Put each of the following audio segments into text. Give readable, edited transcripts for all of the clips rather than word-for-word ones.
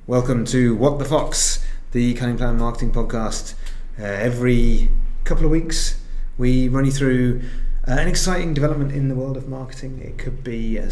Welcome to What the Fox, the Cunning Plan Marketing Podcast. Every couple of weeks we run you through an exciting development in the world of marketing. It could be a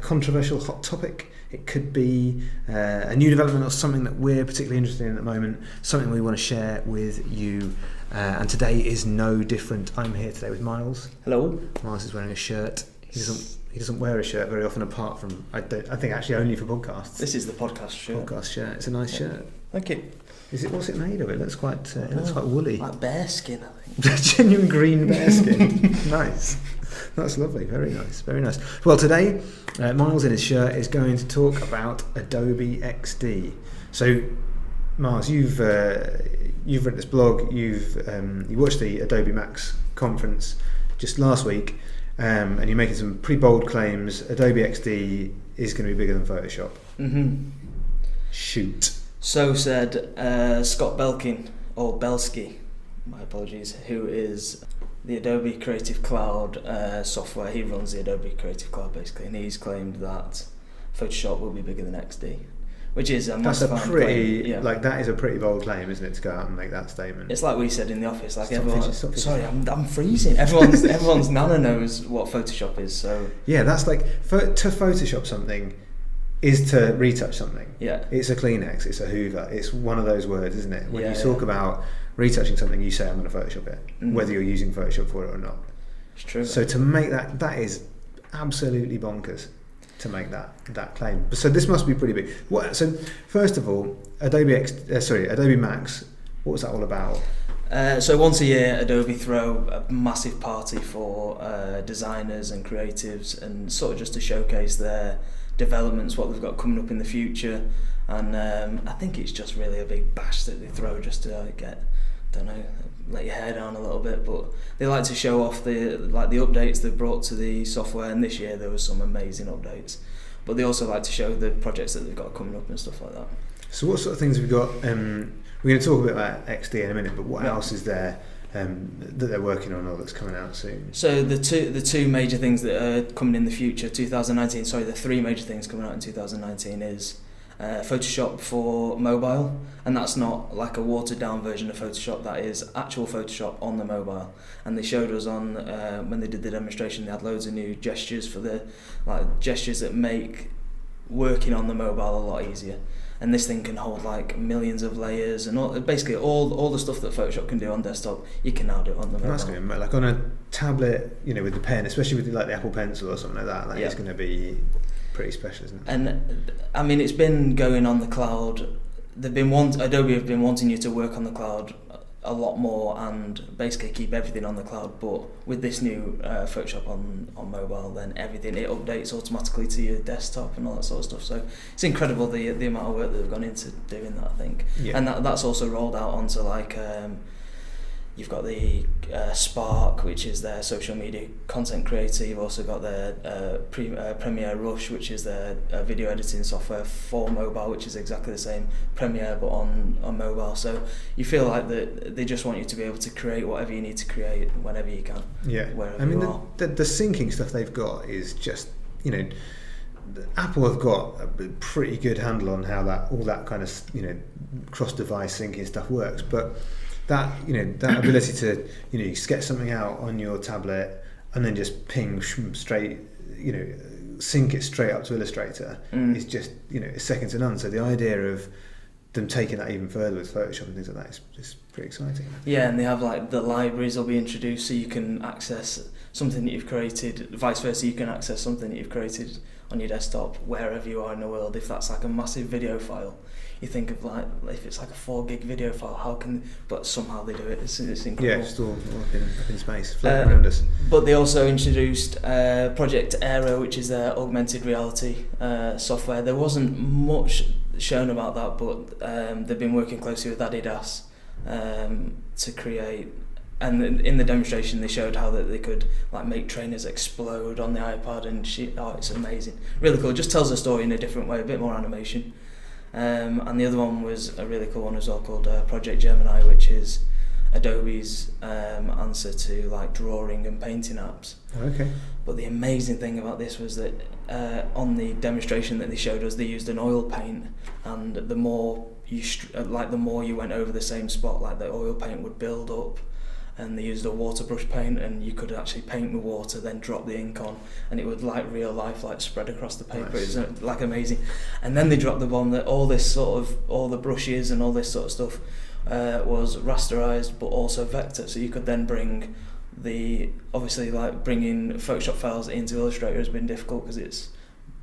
controversial hot topic. It could be a new development or something that we're particularly interested in at the moment, something we want to share with you. And today is no different. I'm here today with Miles. Hello. Miles is wearing a shirt. He doesn't wear a shirt very often, apart from I think actually only for podcasts. This is the podcast shirt. Podcast shirt. It's a nice shirt. Thank you. What's it made of? It looks quite woolly. Like bear skin, I think. Genuine green bear skin. Nice. That's lovely. Very nice. Very nice. Well, today Miles in his shirt is going to talk about Adobe XD. So, Miles, you've written this blog. You watched the Adobe Max conference just last week. And you're making some pretty bold claims. Adobe XD is going to be bigger than Photoshop. Mm-hmm. Shoot. So said Scott Belkin, or Belsky, my apologies, who is the Adobe Creative Cloud software. He runs the Adobe Creative Cloud basically, and he's claimed that Photoshop will be bigger than XD. Which is a massive claim. Yeah. That is a pretty bold claim, isn't it, to go out and make that statement? It's like we said in the office. Like I'm freezing. Everyone's nana knows what Photoshop is. So yeah, that's like to Photoshop something is to retouch something. Yeah, it's a Kleenex. It's a Hoover. It's one of those words, isn't it? When you talk about retouching something, you say I'm going to Photoshop it, whether you're using Photoshop for it or not. It's true. So to make that is absolutely bonkers. To make that claim, so this must be pretty big. So first of all, Adobe Max. What was that all about? So once a year, Adobe throw a massive party for designers and creatives, and sort of just to showcase their developments, what they've got coming up in the future. And I think it's just really a big bash that they throw just to let your hair down a little bit, but they like to show off the updates they've brought to the software, and this year there was some amazing updates, but they also like to show the projects that they've got coming up and stuff like that. So what sort of things have we got? We're going to talk a bit about XD in a minute, but what else is there that they're working on or that's coming out soon? So the two major things that are coming in the future, the three major things coming out in 2019 is Photoshop for mobile, and that's not like a watered down version of Photoshop, that is actual Photoshop on the mobile. And they showed us on when they did the demonstration, they had loads of new gestures for gestures that make working on the mobile a lot easier. And this thing can hold like millions of layers and all the stuff that Photoshop can do on desktop, you can now do it on the mobile. That's going to be like on a tablet, with the pen, especially with the Apple Pencil or something like that. That is going to be pretty special, isn't it? And I mean, it's been going on the cloud. Adobe have been wanting you to work on the cloud a lot more and basically keep everything on the cloud. But with this new Photoshop on mobile, then everything, it updates automatically to your desktop and all that sort of stuff. So it's incredible the amount of work that they've gone into doing that, I think. Yeah. And that's also rolled out onto you've got the Spark, which is their social media content creator. You've also got their Premiere Rush, which is their video editing software for mobile, which is exactly the same Premiere but on mobile. So you feel like that they just want you to be able to create whatever you need to create whenever you can. Yeah, I mean the syncing stuff they've got is just Apple have got a pretty good handle on how all that kind of cross-device syncing stuff works, but that ability to sketch something out on your tablet and then just ping straight, sync it straight up to Illustrator is just second to none. So the idea of them taking that even further with Photoshop and things like that is just pretty exciting. Yeah, and they have the libraries will be introduced, so you can access something that you've created, vice versa, you can access something that you've created on your desktop wherever you are in the world. If that's like a massive video file, you think of if it's like a 4 gig video file, but somehow they do it. It's incredible. Yeah, just all up in space, floating around us. But they also introduced Project Aero, which is their augmented reality software. There wasn't much shown about that, but they've been working closely with Adidas to create. And in the demonstration, they showed how that they could make trainers explode on the iPad, and it's amazing, really cool. It just tells the story in a different way, a bit more animation. And the other one was a really cool one as well, called Project Gemini, which is Adobe's answer to like drawing and painting apps. Okay. But the amazing thing about this was that on the demonstration that they showed us, they used an oil paint, and the more you went over the same spot, like the oil paint would build up. And they used a water brush paint, and you could actually paint with water, then drop the ink on, and it would like real life like spread across the paper. Nice. It was like amazing. And then they dropped the bomb that all the brushes and all this sort of stuff was rasterized, but also vector. So you could then bring obviously like bringing Photoshop files into Illustrator has been difficult because it's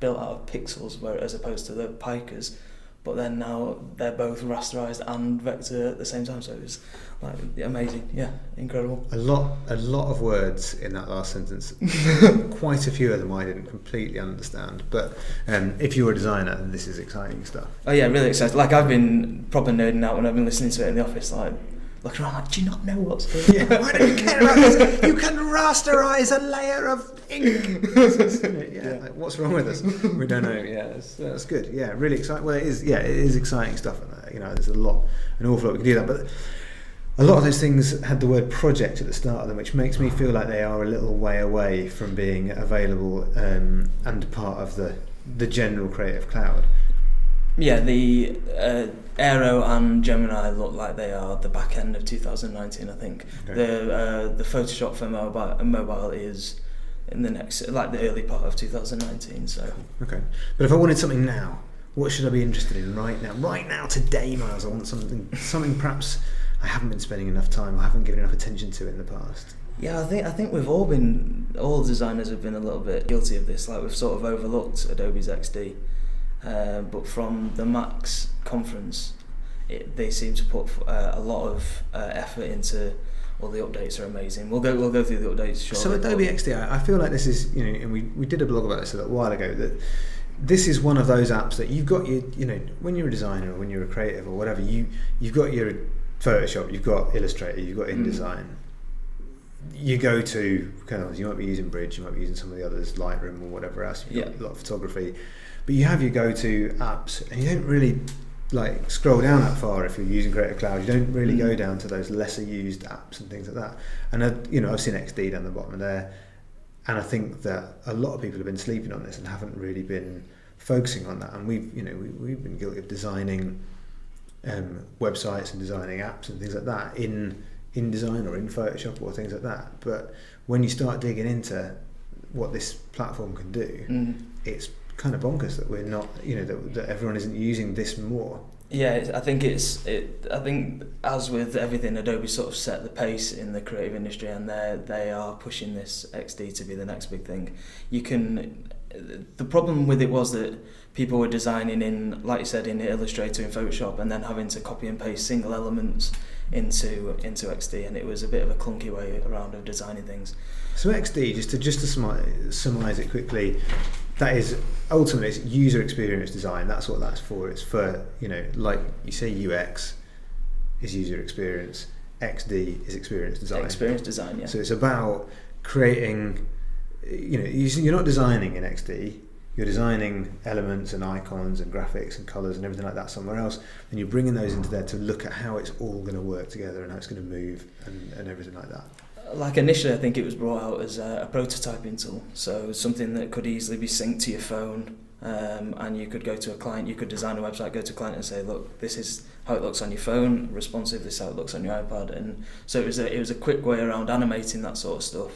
built out of pixels, as opposed to the pikers. But then now they're both rasterized and vector at the same time, so it's like amazing, incredible. A lot of words in that last sentence. Quite a few of them I didn't completely understand. But if you're a designer, this is exciting stuff. Oh yeah, really excited. Like I've been proper nerding out when I've been listening to it in the office, like looking around like, do you not know what's here? Yeah, why don't you care about this? You can rasterize a layer of ink. Like, what's wrong with us? We don't know. Yeah, that's good. Yeah, really exciting. Well, it is exciting stuff. There's an awful lot we can do that. But a lot of those things had the word project at the start of them, which makes me feel like they are a little way away from being available and part of the general Creative Cloud. Yeah, the Aero and Gemini look like they are the back end of 2019, I think. Okay. The Photoshop for mobile is in the next, like the early part of 2019. So. Okay, but if I wanted something now, what should I be interested in right now? Right now, today, Miles. I want something perhaps I haven't been spending enough time, I haven't given enough attention to in the past. Yeah, I think all designers have been a little bit guilty of this. Like we've sort of overlooked Adobe's XD. But from the Max conference, they seem to put a lot of effort into. Well, the updates are amazing. We'll go through the updates shortly. So Adobe XD, I feel like this is, and we did a blog about this a little while ago, that this is one of those apps that you've got when you're a designer or when you're a creative or whatever, you've got your Photoshop, you've got Illustrator, you've got InDesign. You go to you might be using Bridge, you might be using some of the others, Lightroom or whatever else. You've got a lot of photography. But you have your go-to apps, and you don't really scroll down that far if you're using Creative Cloud. You don't really go down to those lesser used apps and things like that. And I've seen XD down the bottom of there, and I think that a lot of people have been sleeping on this and haven't really been focusing on that. And we've been guilty of designing websites and designing apps and things like that in InDesign or in Photoshop or things like that. But when you start digging into what this platform can do, it's kind of bonkers that we're not, that everyone isn't using this more. Yeah, I think I think as with everything, Adobe sort of set the pace in the creative industry, and they are pushing this XD to be the next big thing. The problem with it was that people were designing in, like you said, in Illustrator and Photoshop, and then having to copy and paste single elements into XD, and it was a bit of a clunky way around of designing things. So XD, just to summarize it quickly, that is ultimately it's user experience design. That's what that's for. It's for, like you say, UX is user experience, XD is experience design. Experience design, yeah. So it's about creating, you're not designing in XD, you're designing elements and icons and graphics and colours and everything like that somewhere else, and you're bringing those into there to look at how it's all going to work together and how it's going to move and everything like that. Like initially, I think it was brought out as a prototyping tool, so something that could easily be synced to your phone, and you could go to a client, you could design a website, go to a client and say, look, this is how it looks on your phone, responsive, this is how it looks on your iPad, and so it was a quick way around animating that sort of stuff,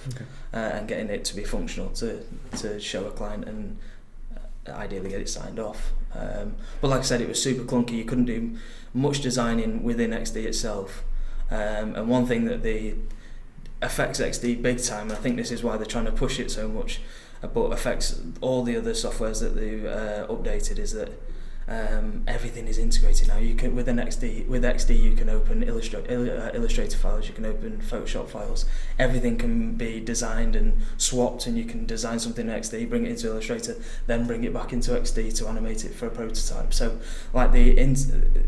and getting it to be functional to show a client and ideally get it signed off. But like I said, it was super clunky. You couldn't do much designing within XD itself, and one thing that affects XD big time, and I think this is why they're trying to push it so much, but affects all the other softwares that they've updated, is that everything is integrated now. You can with XD you can open Illustrator files, you can open Photoshop files. Everything can be designed and swapped, and you can design something in XD, bring it into Illustrator, then bring it back into XD to animate it for a prototype. So like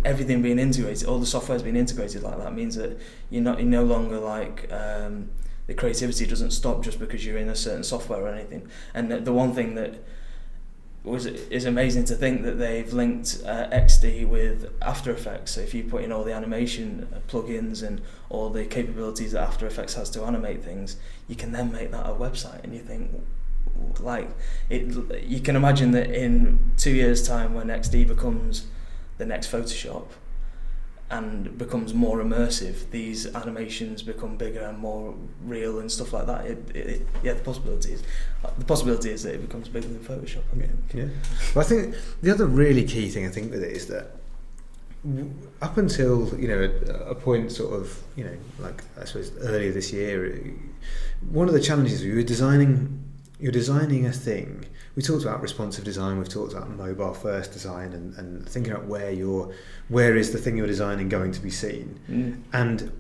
everything being integrated, all the software's being integrated like that, means that you're no longer like the creativity doesn't stop just because you're in a certain software or anything. And the one thing that is amazing to think that they've linked XD with After Effects. So if you put in all the animation plugins and all the capabilities that After Effects has to animate things, you can then make that a website. And you think, like, you can imagine that in 2 years' time, when XD becomes the next Photoshop and becomes more immersive, these animations become bigger and more real and stuff like that. The possibility is that it becomes bigger than Photoshop. Yeah. Well, I think the other really key thing I think with it is that up until a point sort of like I suppose earlier this year, one of the challenges you're designing a thing. We talked about responsive design, we've talked about mobile first design and thinking about where is the thing you're designing going to be seen. And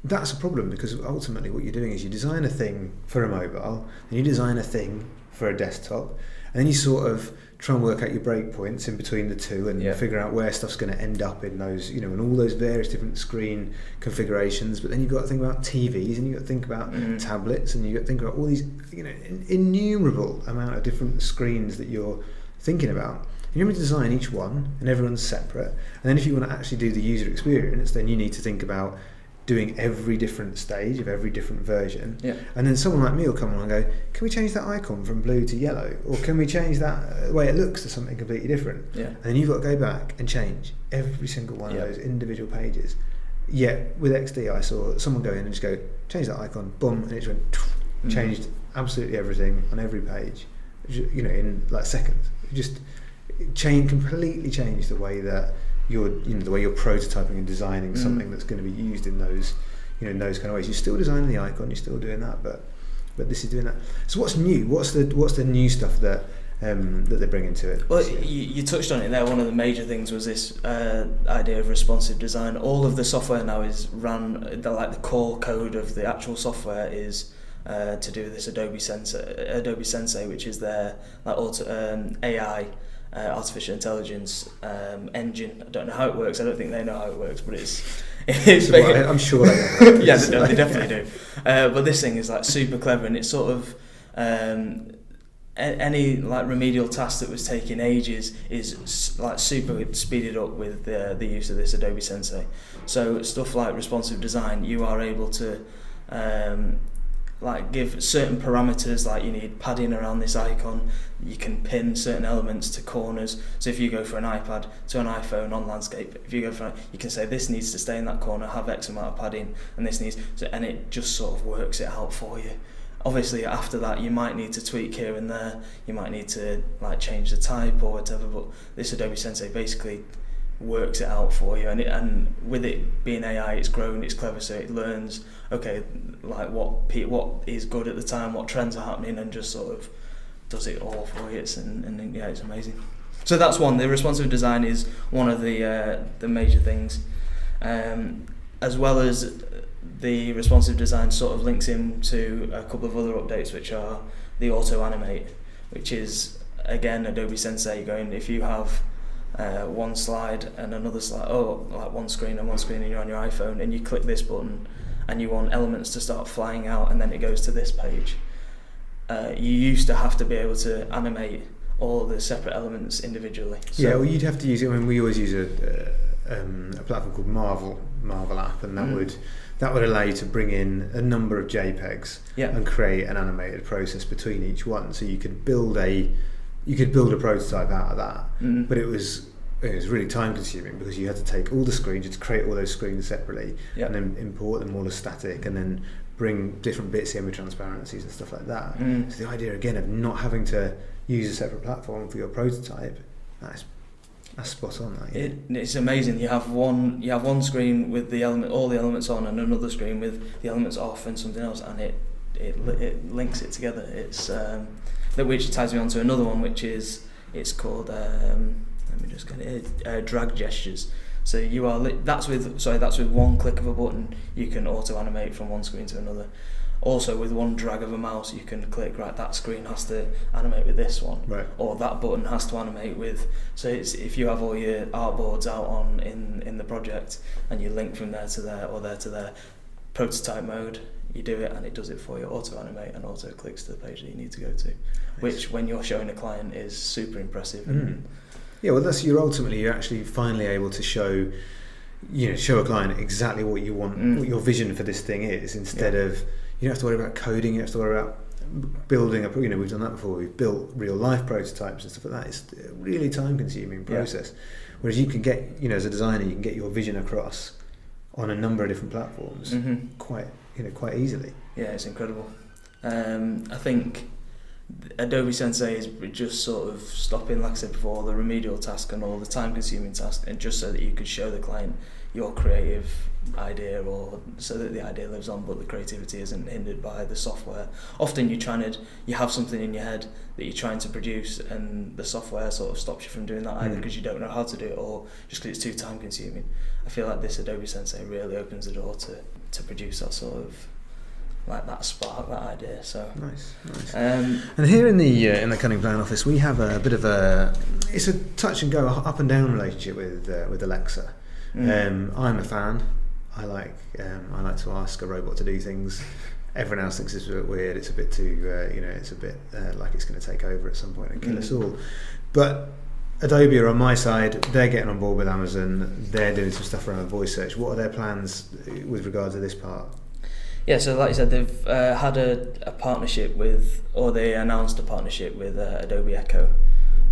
that's a problem, because ultimately what you're doing is you design a thing for a mobile, and you design a thing for a desktop, and then you sort of try and work out your breakpoints in between the two and figure out where stuff's going to end up in those, in all those various different screen configurations. But then you've got to think about TVs, and you've got to think about tablets, and you've got to think about all these, innumerable amount of different screens that you're thinking about. And you have to design each one, and everyone's separate. And then if you want to actually do the user experience, then you need to think about doing every different stage of every different version. And then someone like me will come along and go, can we change that icon from blue to yellow, or can we change that the way it looks to something completely different? And then you've got to go back and change every single one of those individual pages. Yet with XD I saw someone go in and just go, change that icon, boom, and it just went changed absolutely everything on every page, in like seconds. It just completely changed the way that the way you're prototyping and designing something that's going to be used in those, in those kind of ways. You're still designing the icon, you're still doing that, but this is doing that. So what's new? What's the new stuff that they're bringing to it? Well, you touched on it there. One of the major things was this idea of responsive design. All of the software now is run, the core code of the actual software is to do with this Adobe Sensei, which is their AI. Artificial intelligence engine. I don't know how it works. I don't think they know how it works, but it's I'm sure they know. Yeah, they definitely do. But this thing is like super clever, and it's sort of any like remedial task that was taking ages is like super speeded up with the use of this Adobe Sensei. So stuff like responsive design, you are able to give certain parameters, like you need padding around this icon, you can pin certain elements to corners. So if you go for an iPad to an iPhone on landscape, you can say this needs to stay in that corner, have X amount of padding, and this needs and it just sort of works it out for you. Obviously after that you might need to tweak here and there, you might need to change the type or whatever, but this Adobe Sensei basically works it out for you, and with it being AI, it's grown, it's clever, so it learns what is good at the time, what trends are happening, and just sort of does it all for you. It's amazing. So that's one. The responsive design is one of the major things, as well as the responsive design sort of links into a couple of other updates, which are the auto animate, which is again Adobe Sensei going, if you have one slide and another slide, one screen and you're on your iPhone, and you click this button and you want elements to start flying out, and then it goes to this page. You used to have to be able to animate all the separate elements individually. So you'd have to use it. I mean, we always use a platform called Marvel app, and that would allow you to bring in a number of JPEGs and create an animated process between each one. So you could build a prototype out of that, but it was really time consuming, because you had to take all the screens, you had to create all those screens separately, and then import them all as static, and then bring different bits in with transparencies and stuff like that. So the idea again of not having to use a separate platform for your prototype, that's spot on. It's amazing. You have one screen with all the elements on, and another screen with the elements off and something else, and it links it together. It's which ties me on to another one, which is called let me just get it, drag gestures. So that's with one click of a button you can auto animate from one screen to another. Also with one drag of a mouse you can click, right, that screen has to animate with this one, right, or that button has to animate with. So if you have all your artboards out in the project and you link from there to there or there to there, prototype mode, you do it and it does it for you, auto animate, and auto clicks to the page that you need to go to, which when you're showing a client is super impressive. Yeah, well, you're actually finally able to show a client exactly what you want, what your vision for this thing is, instead of, you don't have to worry about coding, you don't have to worry about building we've done that before, we've built real life prototypes and stuff like that. It's a really time consuming process. Whereas you can get, as a designer, you can get your vision across on a number of different platforms quite easily. Yeah, it's incredible. I think Adobe Sensei is just sort of stopping, like I said before, the remedial task and all the time-consuming tasks, and just so that you could show the client your creative idea, or so that the idea lives on, but the creativity isn't hindered by the software. Often you have something in your head that you're trying to produce, and the software sort of stops you from doing that, either because you don't know how to do it or just because it's too time-consuming. I feel like this Adobe Sensei really opens the door to produce that sort of, like, that spark, that idea. So nice. And here in the Cunning Plan office, we have a bit of it's a touch and go, up and down relationship with Alexa. I'm a fan. I like to ask a robot to do things. Everyone else thinks it's a bit weird. It's a bit too it's a bit like it's going to take over at some point and kill us all. But Adobe are on my side. They're getting on board with Amazon. They're doing some stuff around voice search. What are their plans with regard to this part? Yeah, so like you said, they've had a partnership with, or they announced a partnership with Adobe Echo.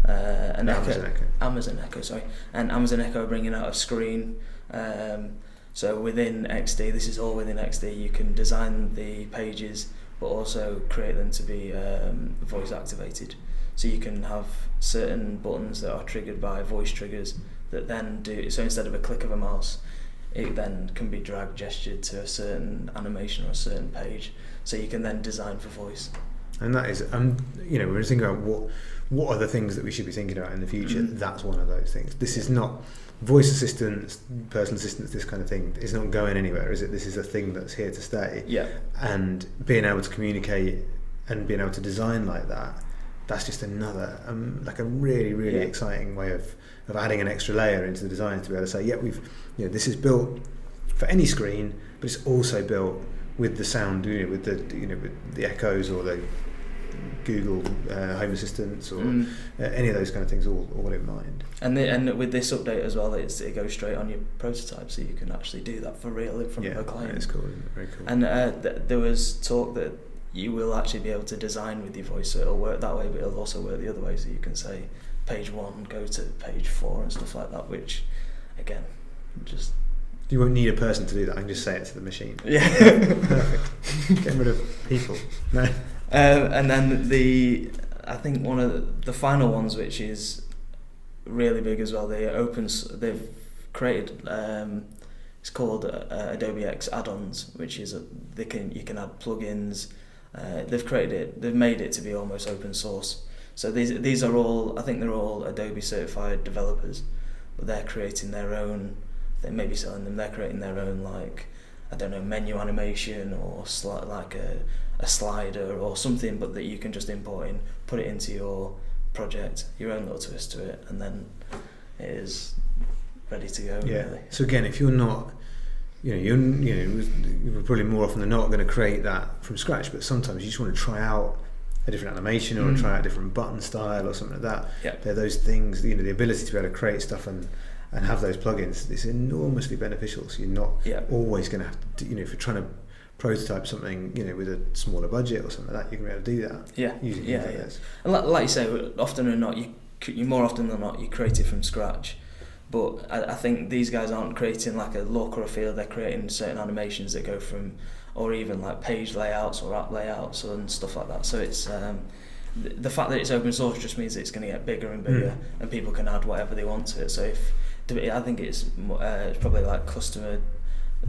Amazon Echo, sorry. And Amazon Echo are bringing out a screen. So within XD, this is all within XD, you can design the pages, but also create them to be voice activated. So you can have certain buttons that are triggered by voice triggers that then do, so instead of a click of a mouse, it then can be drag gestured to a certain animation or a certain page. So you can then design for voice. And that is, we're thinking about what are the things that we should be thinking about in the future. That's one of those things. This is not voice assistants, personal assistants, this kind of thing is not going anywhere, is it? This is a thing that's here to stay. Yeah. And being able to communicate and being able to design like that, that's just another like a really, really exciting way of adding an extra layer into the design, to be able to say, this is built for any screen, but it's also built with the sound, with the echoes or the Google Home Assistants or any of those kind of things all in mind. And with this update as well, it goes straight on your prototype, so you can actually do that for real in front of a client. Yeah, it's cool, isn't it? Very cool. And there was talk that you will actually be able to design with your voice, so it'll work that way, but it'll also work the other way, so you can say page 1, go to page 4 and stuff like that, which, again, just... You won't need a person to do that, I can just say it to the machine. Yeah. Perfect. Getting rid of people. No. And then I think one of the final ones, which is really big as well, they've created, it's called Adobe X Addons, which is you can add plugins. They've made it to be almost open source. So these are all, I think they're all Adobe certified developers, but they're creating their own. They may be selling them. They're creating their own, like, I don't know, menu animation or like a slider or something, but that you can just import in, put it into your project, your own little twist to it, and then it is ready to go. Yeah. Really. So again, if you're not, you're probably more often than not going to create that from scratch, but sometimes you just want to try out a different animation or try out a different button style or something like that. Yeah. They're those things, the ability to be able to create stuff and have those plugins is enormously beneficial. So you're not always going to have to, if you're trying to prototype something, with a smaller budget or something like that, you can be able to do that. Yeah, using yeah. this. And like you say, often or not, you more often than not, you create it from scratch. But I think these guys aren't creating like a look or a feel. They're creating certain animations that go from, or even like page layouts or app layouts and stuff like that. So it's the fact that it's open source just means it's going to get bigger and bigger, and people can add whatever they want to it. So I think it's probably like customer,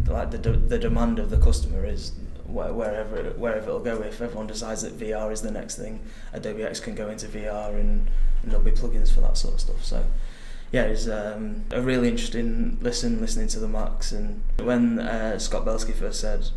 like the demand of the customer is wherever it'll go. If everyone decides that VR is the next thing, Adobe X can go into VR, and there'll be plugins for that sort of stuff. So yeah, it's a really interesting listening to the Macs. And when Scott Belsky first said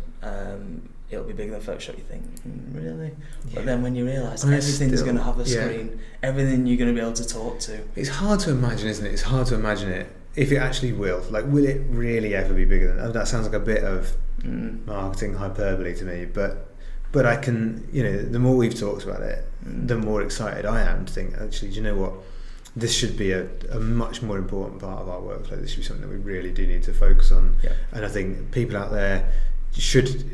it'll be bigger than Photoshop, you think, really? Yeah. But then when you realise everything's going to have a screen, everything you're going to be able to talk to. It's hard to imagine, isn't it? It's hard to imagine it, if it actually will. Like, will it really ever be bigger than that? That sounds like a bit of marketing hyperbole to me, but I can, the more we've talked about it, the more excited I am to think, actually, do you know what? This should be a much more important part of our workflow. This should be something that we really do need to focus on. Yeah. And I think people out there should,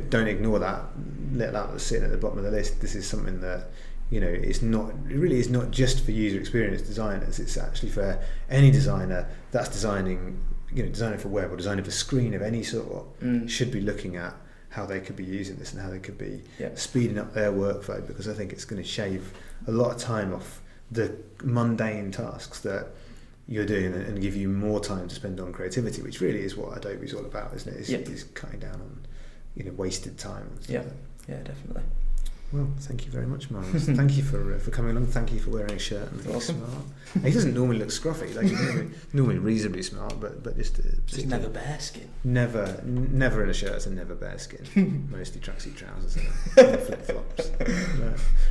don't ignore that. Let that sit at the bottom of the list. This is something that, it really is not just for user experience designers. It's actually for any designer that's designing for web or designing for screen of any sort, should be looking at how they could be using this and how they could be speeding up their workflow, because I think it's going to shave a lot of time off the mundane tasks that you're doing and give you more time to spend on creativity, which really is what Adobe's all about, isn't it? It's cutting down on wasted time and stuff. Yeah, definitely. Well, thank you very much, Miles. Thank you for coming along. Thank you for wearing a shirt and looking smart. He doesn't normally look scruffy. Like, he's normally reasonably smart, but just never bare skin. Never in a shirt and never bare skin. Mostly tracksuit trousers and flip flops.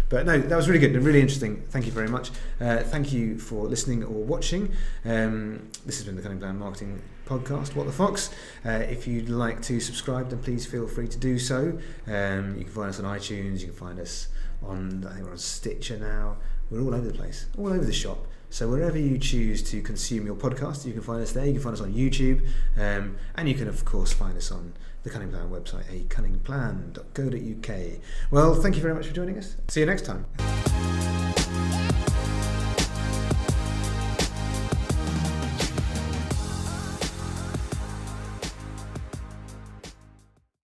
But no, that was really good and really interesting. Thank you very much. Thank you for listening or watching. This has been the Cunning Plan Marketing Podcast, What the Fox. If you'd like to subscribe, then please feel free to do so. You can find us on iTunes. You can find us on, I think we're on Stitcher now. We're all over the place, all over the shop. So wherever you choose to consume your podcast, you can find us there. You can find us on YouTube, and you can of course find us on the Cunning Plan website, acunningplan.co.uk. Well, thank you very much for joining us. See you next time.